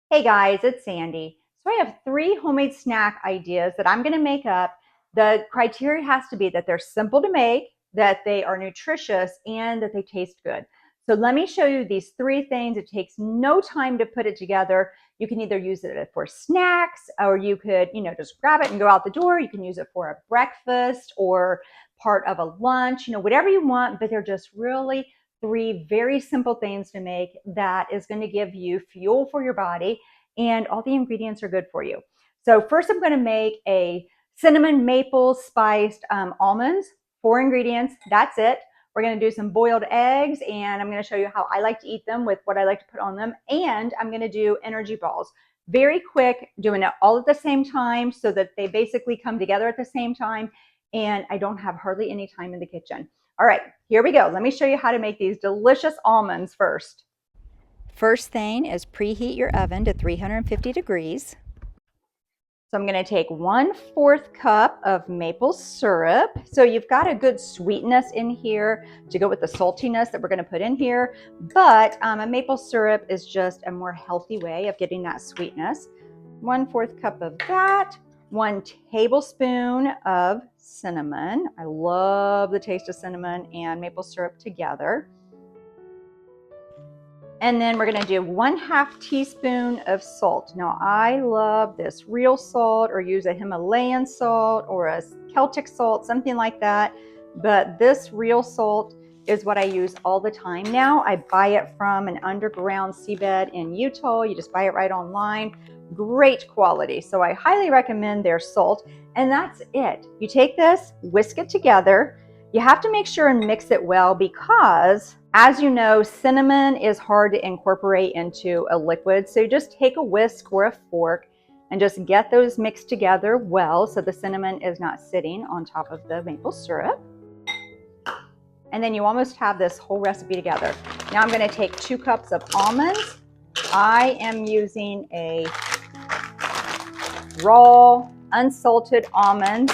Hey guys, it's Sandy. So I have 3 homemade snack ideas that I'm going to make up. The criteria has to be that they're simple to make, that they are nutritious, and that they taste good. So let me show you these 3 things. It takes no time to put it together. You can either use it for snacks, or you could, just grab it and go out the door. You can use it for a breakfast or part of a lunch, whatever you want, but they're just really 3 very simple things to make that is going to give you fuel for your body, and all the ingredients are good for you. So first I'm going to make a cinnamon maple spiced almonds. 4 ingredients, that's it. We're going to do some boiled eggs, and I'm going to show you how I like to eat them with what I like to put on them. And I'm going to do energy balls. Very quick, doing it all at the same time so that they basically come together at the same time, and I don't have hardly any time in the kitchen. All right, here we go. Let me show you how to make these delicious almonds first. First thing is preheat your oven to 350 degrees. So I'm going to take 1/4 cup of maple syrup. So you've got a good sweetness in here to go with the saltiness that we're going to put in here. But a maple syrup is just a more healthy way of getting that sweetness. 1/4 cup of that. 1 tablespoon of cinnamon. I love the taste of cinnamon and maple syrup together. And then we're going to do 1/2 teaspoon of salt. Now I love this real salt, or use a Himalayan salt or a Celtic salt, something like that. But this real salt is what I use all the time now. I buy it from an underground seabed in Utah. You just buy it right online. Great quality. So I highly recommend their salt. And that's it. You take this, whisk it together. You have to make sure and mix it well, because as you know, cinnamon is hard to incorporate into a liquid. So you just take a whisk or a fork and just get those mixed together well so the cinnamon is not sitting on top of the maple syrup. And then you almost have this whole recipe together. Now I'm going to take 2 cups of almonds. I am using a raw, unsalted almonds.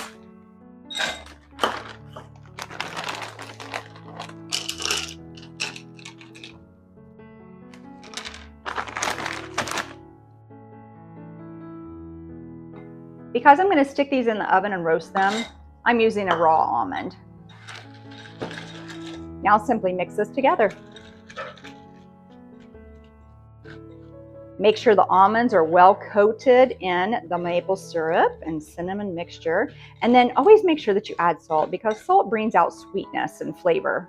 Because I'm going to stick these in the oven and roast them, I'm using a raw almond. Now simply mix this together. Make sure the almonds are well coated in the maple syrup and cinnamon mixture. And then always make sure that you add salt, because salt brings out sweetness and flavor.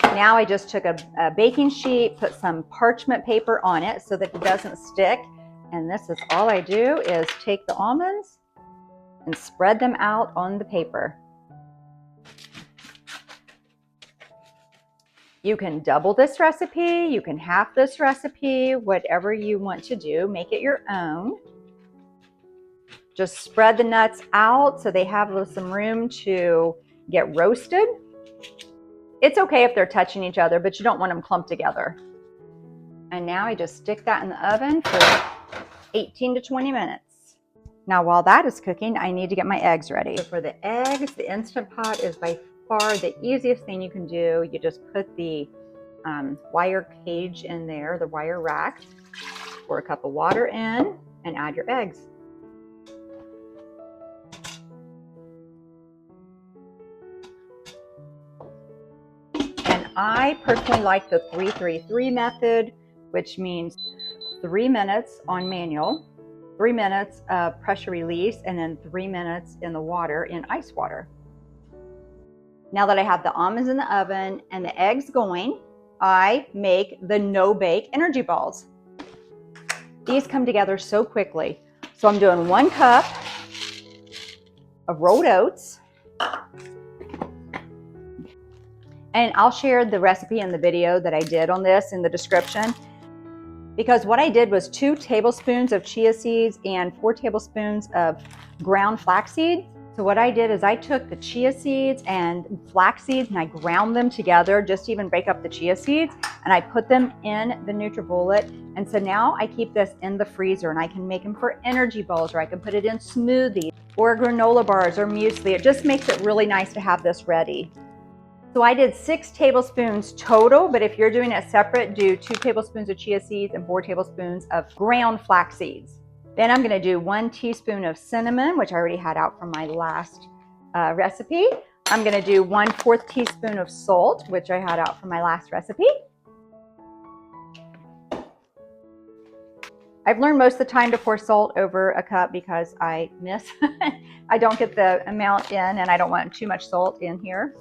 Now I just took a baking sheet, put some parchment paper on it so that it doesn't stick. And this is all I do, is take the almonds and spread them out on the paper. You can double this recipe, you can half this recipe, whatever you want to do, make it your own. Just spread the nuts out so they have some room to get roasted. It's okay if they're touching each other, but you don't want them clumped together. And now I just stick that in the oven for 18 to 20 minutes. Now while that is cooking, I need to get my eggs ready. So for the eggs, the Instant Pot is by far the easiest thing you can do. You just put the wire cage in there, the wire rack, pour a cup of water in, and add your eggs. And I personally like the 3-3-3 method, which means 3 minutes on manual, 3 minutes of pressure release, and then 3 minutes in the water, in ice water. Now that I have the almonds in the oven and the eggs going, I make the no-bake energy balls. These come together so quickly. So I'm doing 1 cup of rolled oats. And I'll share the recipe in the video that I did on this in the description. Because what I did was 2 tablespoons of chia seeds and 4 tablespoons of ground flaxseed. So what I did is I took the chia seeds and flax seeds and I ground them together, just to even break up the chia seeds, and I put them in the NutriBullet. And so now I keep this in the freezer, and I can make them for energy balls, or I can put it in smoothies or granola bars or muesli. It just makes it really nice to have this ready. So I did 6 tablespoons total, but if you're doing it separate, do 2 tablespoons of chia seeds and 4 tablespoons of ground flax seeds. Then I'm gonna do 1 teaspoon of cinnamon, which I already had out from my last recipe. I'm gonna do 1/4 teaspoon of salt, which I had out from my last recipe. I've learned most of the time to pour salt over a cup because I miss. I don't get the amount in, and I don't want too much salt in here.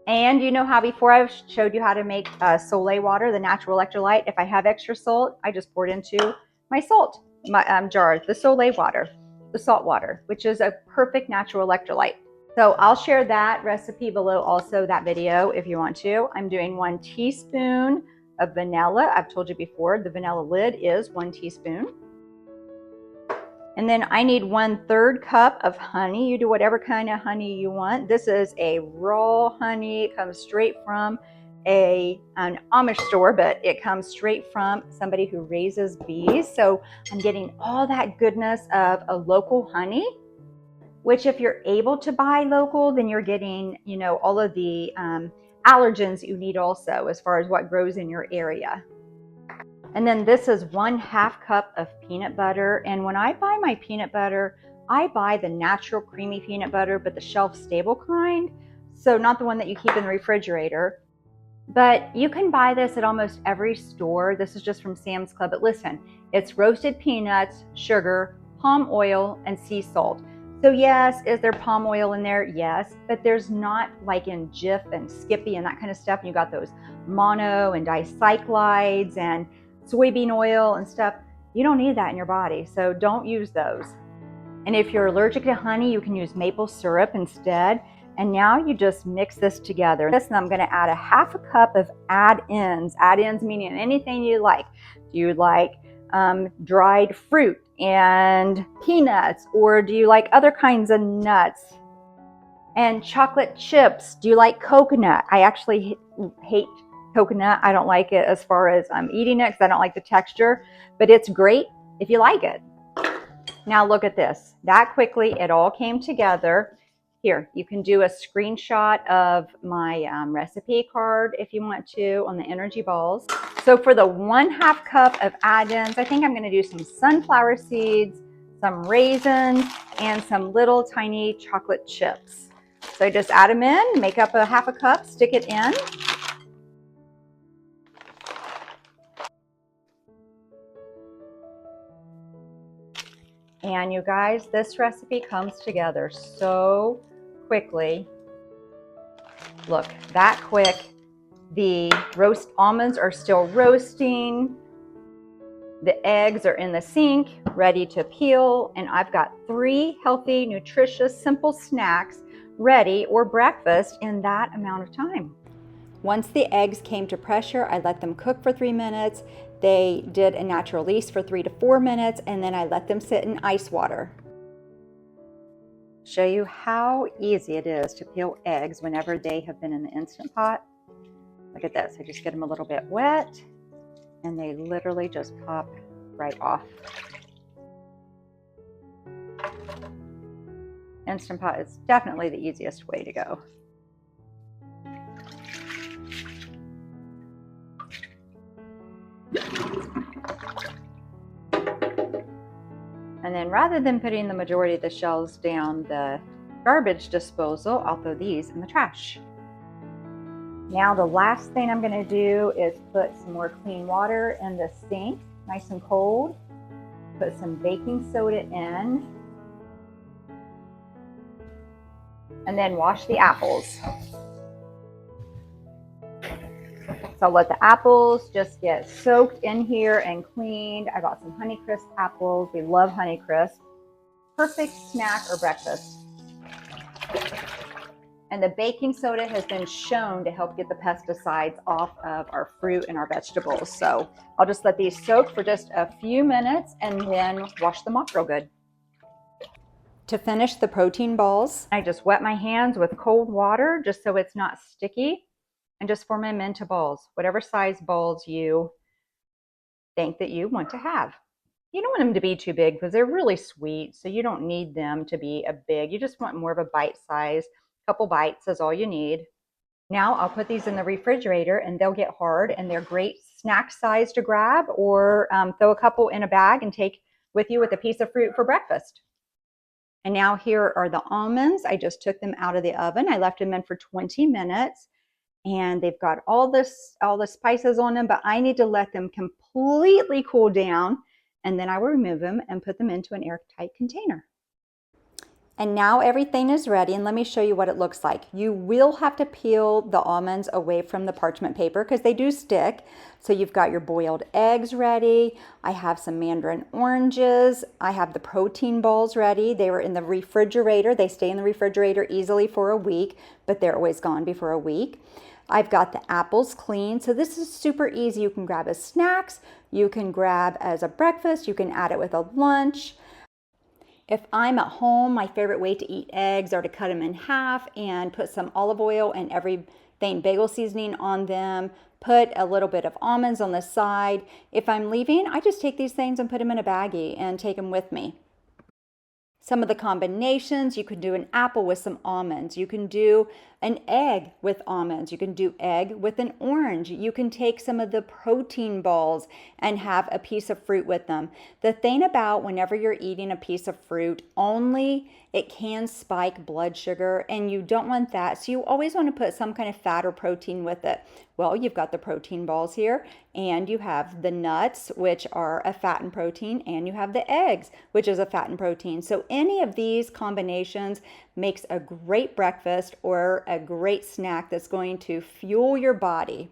And you know how before I showed you how to make Soleil water, the natural electrolyte, if I have extra salt, I just pour it into my salt jar, the Soleil water, the salt water, which is a perfect natural electrolyte. So I'll share that recipe below also, that video, if you want to. I'm doing 1 teaspoon of vanilla. I've told you before, the vanilla lid is 1 teaspoon. And then I need 1/3 cup of honey. You do whatever kind of honey you want. This is a raw honey. It comes straight from an Amish store, but it comes straight from somebody who raises bees. So I'm getting all that goodness of a local honey, which if you're able to buy local, then you're getting, you know, all of the allergens you need also as far as what grows in your area. And then this is 1/2 cup of peanut butter. And when I buy my peanut butter, I buy the natural creamy peanut butter, but the shelf stable kind. So not the one that you keep in the refrigerator. But you can buy this at almost every store. This is just from Sam's Club. But listen, it's roasted peanuts, sugar, palm oil, and sea salt. So yes, is there palm oil in there? Yes, but there's not like in Jif and Skippy and that kind of stuff. And you got those mono and dicyclides and soybean oil and stuff. You don't need that in your body, so don't use those. And if you're allergic to honey, you can use maple syrup instead. And now you just mix this together. And I'm gonna add 1/2 cup of add-ins. Add-ins meaning anything you like. Do you like dried fruit and peanuts, or do you like other kinds of nuts? And chocolate chips. Do you like coconut? I actually hate coconut. I don't like it as far as I'm eating it because I don't like the texture, but it's great if you like it. Now look at this. That quickly, it all came together. Here, you can do a screenshot of my recipe card if you want to on the energy balls. So for the 1/2 cup of add-ins, I think I'm going to do some sunflower seeds, some raisins, and some little tiny chocolate chips. So just add them in, make up 1/2 cup, stick it in. And you guys, this recipe comes together so quickly. Look, that quick. The roast almonds are still roasting. The eggs are in the sink, ready to peel. And I've got 3 healthy, nutritious, simple snacks ready, or breakfast, in that amount of time. Once the eggs came to pressure, I let them cook for 3 minutes. They did a natural release for 3 to 4 minutes, and then I let them sit in ice water. Show you how easy it is to peel eggs whenever they have been in the Instant Pot. Look at this. I just get them a little bit wet, and they literally just pop right off. Instant Pot is definitely the easiest way to go. And then rather than putting the majority of the shells down the garbage disposal, I'll throw these in the trash. Now the last thing I'm going to do is put some more clean water in the sink, nice and cold. Put some baking soda in. And then wash the apples. So I'll let the apples just get soaked in here and cleaned. I got some Honeycrisp apples. We love Honeycrisp. Perfect snack or breakfast. And the baking soda has been shown to help get the pesticides off of our fruit and our vegetables. So I'll just let these soak for just a few minutes and then wash them off real good. To finish the protein balls, I just wet my hands with cold water just so it's not sticky, and just form them into balls, whatever size balls you think that you want to have. You don't want them to be too big because they're really sweet, so you don't need them to be a big. You just want more of a bite size, couple bites is all you need. Now I'll put these in the refrigerator and they'll get hard, and they're great snack size to grab, or throw a couple in a bag and take with you with a piece of fruit for breakfast. And now here are the almonds. I just took them out of the oven. I left them in for 20 minutes, and they've got all the spices on them, but I need to let them completely cool down, and then I will remove them and put them into an airtight container. And now everything is ready, and let me show you what it looks like. You will have to peel the almonds away from the parchment paper because they do stick. So you've got your boiled eggs ready. I have some mandarin oranges. I have the protein balls ready. They were in the refrigerator. They stay in the refrigerator easily for a week, but they're always gone before a week. I've got the apples clean. So this is super easy. You can grab as snacks. You can grab as a breakfast. You can add it with a lunch. If I'm at home, my favorite way to eat eggs are to cut them in half and put some olive oil and everything bagel seasoning on them. Put a little bit of almonds on the side. If I'm leaving, I just take these things and put them in a baggie and take them with me. Some of the combinations, you can do an apple with some almonds. You can do an egg with almonds. You can do egg with an orange. You can take some of the protein balls and have a piece of fruit with them. The thing about whenever you're eating a piece of fruit, only it can spike blood sugar, and you don't want that. So you always want to put some kind of fat or protein with it. Well, you've got the protein balls here, and you have the nuts, which are a fat and protein, and you have the eggs, which is a fat and protein. So any of these combinations makes a great breakfast or a great snack that's going to fuel your body.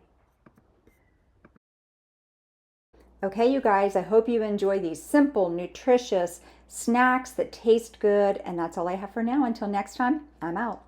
Okay, you guys, I hope you enjoy these simple, nutritious snacks that taste good. And that's all I have for now. Until next time, I'm out.